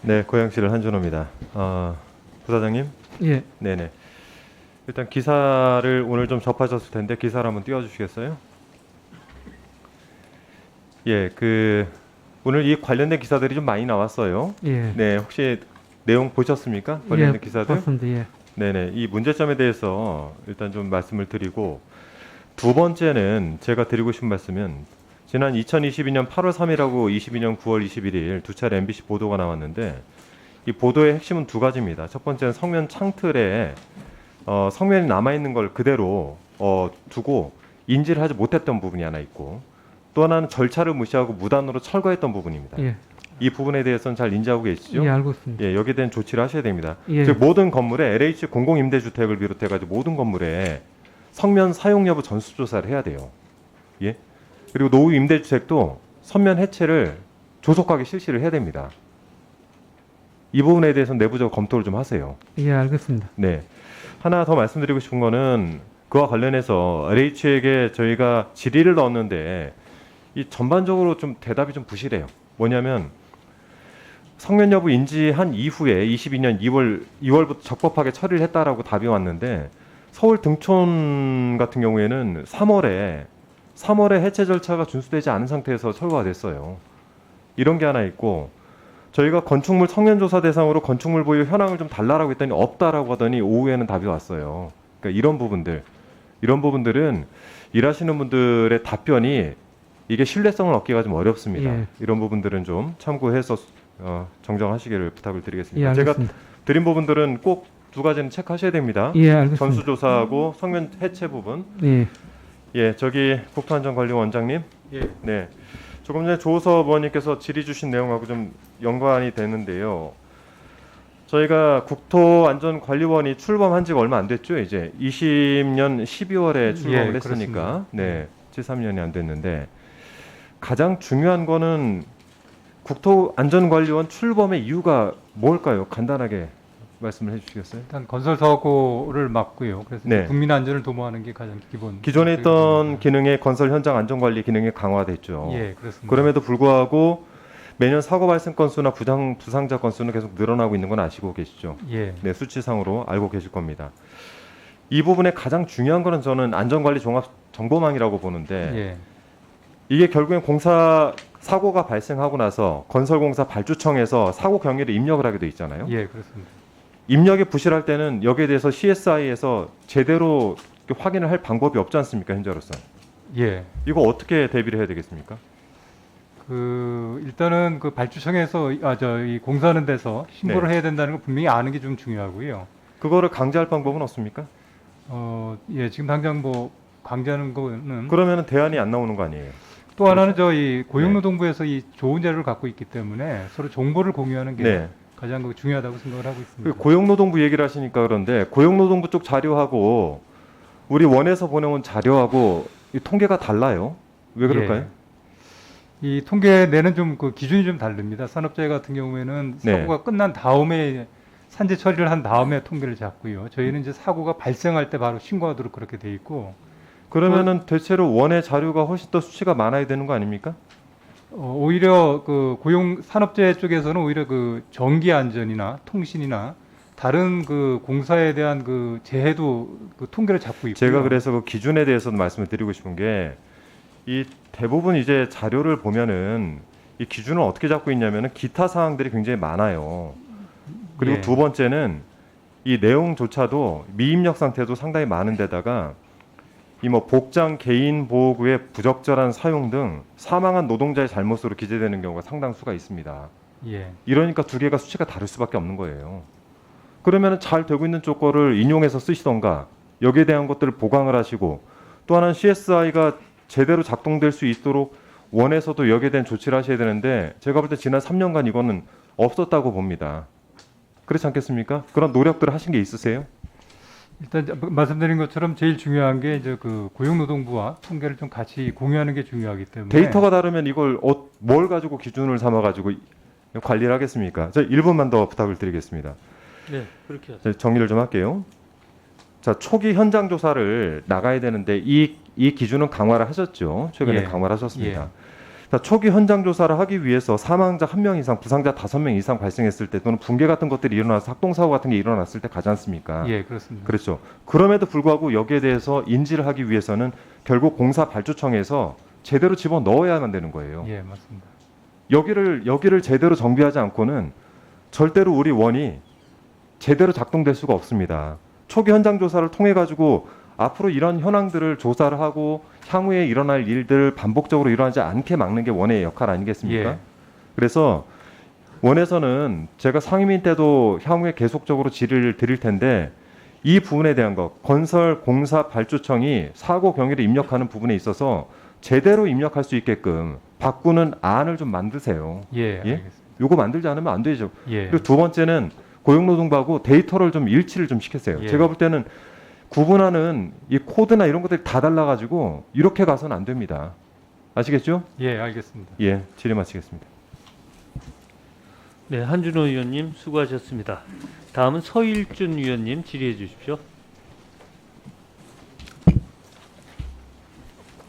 네, 고양시를 한준호입니다. 부사장님? 예, 네네. 일단 기사를 오늘 좀 접하셨을 텐데 기사를 한번 띄워주시겠어요? 예, 오늘 이 관련된 기사들이 좀 많이 나왔어요. 예, 네, 혹시 내용 보셨습니까? 관련된 기사들? 봤습니다. 예, 네네. 이 문제점에 대해서 일단 좀 말씀을 드리고, 두 번째는 제가 드리고 싶은 말씀은 지난 2022년 8월 3일하고 22년 9월 21일 두 차례 MBC 보도가 나왔는데, 이 보도의 핵심은 두 가지입니다. 첫 번째는 성면 창틀에 성면이 남아있는 걸 그대로 두고 인지를 하지 못했던 부분이 하나 있고, 또 하나는 절차를 무시하고 무단으로 철거했던 부분입니다. 예, 이 부분에 대해서는 잘 인지하고 계시죠? 예, 알고 있습니다. 예, 여기에 대한 조치를 하셔야 됩니다. 예, 즉 모든 건물에 LH 공공임대주택을 비롯해가지고 모든 건물에 성면 사용 여부 전수조사를 해야 돼요. 예? 그리고 노후 임대주택도 선면 해체를 조속하게 실시를 해야 됩니다. 이 부분에 대해서는 내부적으로 검토를 좀 하세요. 예, 알겠습니다. 네. 하나 더 말씀드리고 싶은 거는 그와 관련해서 LH에게 저희가 질의를 넣었는데 이 전반적으로 좀 대답이 좀 부실해요. 뭐냐면 성면 여부 인지한 이후에 22년 2월부터 적법하게 처리를 했다라고 답이 왔는데, 서울 등촌 같은 경우에는 3월에 해체 절차가 준수되지 않은 상태에서 철거가 됐어요. 이런 게 하나 있고, 저희가 건축물 성면 조사 대상으로 건축물 보유 현황을 좀 달라라고 했더니 없다라고 하더니 오후에는 답이 왔어요. 그러니까 이런 부분들은 일하시는 분들의 답변이 이게 신뢰성을 얻기가 좀 어렵습니다. 예. 이런 부분들은 좀 참고해서 정정하시기를 부탁을 예, 드리겠습니다. 제가 알겠습니다. 드린 부분들은 꼭 두 가지는 체크하셔야 됩니다. 예, 알겠습니다. 전수조사하고 성면 해체 부분. 예, 예, 저기 국토안전관리원장님. 예, 네, 조금 전에 조호섭 의원님께서 질의 주신 내용하고 좀 연관이 되는데요. 저희가 국토안전관리원이 출범한 지가 얼마 안 됐죠. 이제 20년 12월에 출범을 예, 했으니까. 그렇습니다. 네, 7-3년이 안 됐는데, 가장 중요한 거는 국토안전관리원 출범의 이유가 뭘까요? 간단하게 말씀을 해주시겠어요? 일단 건설 사고를 막고요. 그래서 네. 국민 안전을 도모하는 게 가장 기본. 기존에 있던 기능의 건설 현장 안전관리 기능이 강화됐죠. 예, 그렇습니다. 그럼에도 불구하고 매년 사고 발생 건수나 부상자 건수는 계속 늘어나고 있는 건 아시고 계시죠? 예, 네, 수치상으로 알고 계실 겁니다. 이 부분에 가장 중요한 거는 저는 안전관리 종합 정보망이라고 보는데, 예, 이게 결국엔 사고가 발생하고 나서 건설공사 발주청에서 사고 경위를 입력을 하게 돼 있잖아요. 예, 그렇습니다. 입력이 부실할 때는 여기에 대해서 CSI에서 제대로 확인을 할 방법이 없지 않습니까, 현재로서? 예, 이거 어떻게 대비를 해야 되겠습니까? 일단은 그 발주청에서 이 공사하는 데서 신고를 네. 해야 된다는 걸 분명히 아는 게 좀 중요하고요. 그거를 강제할 방법은 없습니까? 예, 지금 당장 뭐 강제하는 거는 그러면은 대안이 안 나오는 거 아니에요? 또 하나는 이 고용노동부에서 이 좋은 자료를 갖고 있기 때문에 서로 정보를 공유하는 게 네. 가장 중요하다고 생각을 하고 그 있습니다. 고용노동부 얘기를 하시니까 그런데 고용노동부 쪽 자료하고 우리 원에서 보내온 자료하고 이 통계가 달라요. 왜 그럴까요? 예. 이 통계 내는 그 기준이 좀 다릅니다. 산업재해 같은 경우에는 네. 사고가 끝난 다음에 산재 처리를 한 다음에 통계를 잡고요. 저희는 이제 사고가 발생할 때 바로 신고하도록 그렇게 돼 있고, 그러면은 대체로 원의 자료가 훨씬 더 수치가 많아야 되는 거 아닙니까? 오히려 그 고용 산업재해 쪽에서는 오히려 그 전기 안전이나 통신이나 다른 그 공사에 대한 그 재해도 그 통계를 잡고 있고요. 제가 그래서 그 기준에 대해서도 말씀을 드리고 싶은 게, 이 대부분 이제 자료를 보면은 이 기준을 어떻게 잡고 있냐면은 기타 사항들이 굉장히 많아요. 그리고 예. 두 번째는 이 내용조차도 미입력 상태도 상당히 많은 데다가 이 뭐 복장 개인 보호구의 부적절한 사용 등 사망한 노동자의 잘못으로 기재되는 경우가 상당수가 있습니다. 예. 이러니까 두 개가 수치가 다를 수밖에 없는 거예요. 그러면 잘 되고 있는 쪽 거를 인용해서 쓰시던가 여기에 대한 것들을 보강을 하시고, 또 하나는 CSI가 제대로 작동될 수 있도록 원에서도 여기에 대한 조치를 하셔야 되는데, 제가 볼 때 지난 3년간 이거는 없었다고 봅니다. 그렇지 않겠습니까? 그런 노력들을 하신 게 있으세요? 일단 말씀드린 것처럼 제일 중요한 게 이제 그 고용노동부와 통계를 좀 같이 공유하는 게 중요하기 때문에 데이터가 다르면 이걸 뭘 가지고 기준을 삼아 가지고 관리를 하겠습니까? 저 1분만 더 부탁을 드리겠습니다. 네, 그렇게 하죠. 정리를 좀 할게요. 자, 초기 현장 조사를 나가야 되는데 이 기준은 강화를 하셨죠. 최근에 예. 강화를 하셨습니다. 자, 초기 현장 조사를 하기 위해서 사망자 1명 이상, 부상자 5명 이상 발생했을 때 또는 붕괴 같은 것들이 일어나서 학동사고 같은 게 일어났을 때 가지 않습니까? 예, 그렇습니다. 그렇죠. 그럼에도 불구하고 여기에 대해서 인지를 하기 위해서는 결국 공사 발주청에서 제대로 집어 넣어야만 되는 거예요. 예, 맞습니다. 여기를 제대로 정비하지 않고는 절대로 우리 원이 제대로 작동될 수가 없습니다. 초기 현장 조사를 통해 가지고 앞으로 이런 현황들을 조사를 하고 향후에 일어날 일들 반복적으로 일어나지 않게 막는 게 원의 역할 아니겠습니까? 예. 그래서 원에서는 제가 상임위 때도 향후에 계속적으로 질의를 드릴 텐데 이 부분에 대한 것, 건설 공사 발주청이 사고 경위를 입력하는 부분에 있어서 제대로 입력할 수 있게끔 바꾸는 안을 좀 만드세요. 예, 알겠습니다. 요거 만들지 않으면 안 되죠. 예. 그리고 두 번째는 고용노동부하고 데이터를 좀 일치를 좀 시켰어요. 예. 제가 볼 때는 구분하는 이 코드나 이런 것들이 다 달라가지고 이렇게 가서는 안 됩니다. 아시겠죠? 예, 알겠습니다. 예, 질의 마치겠습니다. 네, 한준호 의원님 수고하셨습니다. 다음은 서일준 의원님 질의해 주십시오.